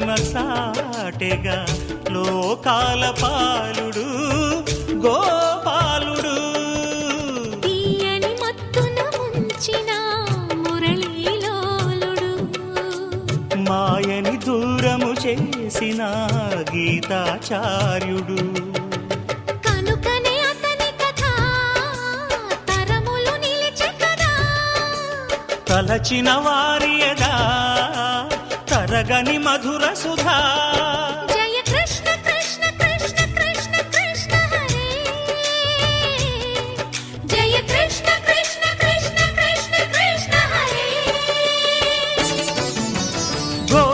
మహిమ సాటెగా లోకాల పాలుడు గోపాలుడు. తీయని మత్తున ముంచిన మురళీలోలుడు, మాయని దూరము చేసిన గీతాచార్యుడు. కనుకనే అతని కథ తరములు నిలిచె కదా, తలచిన వారియదా తరగని మధుర సుధా.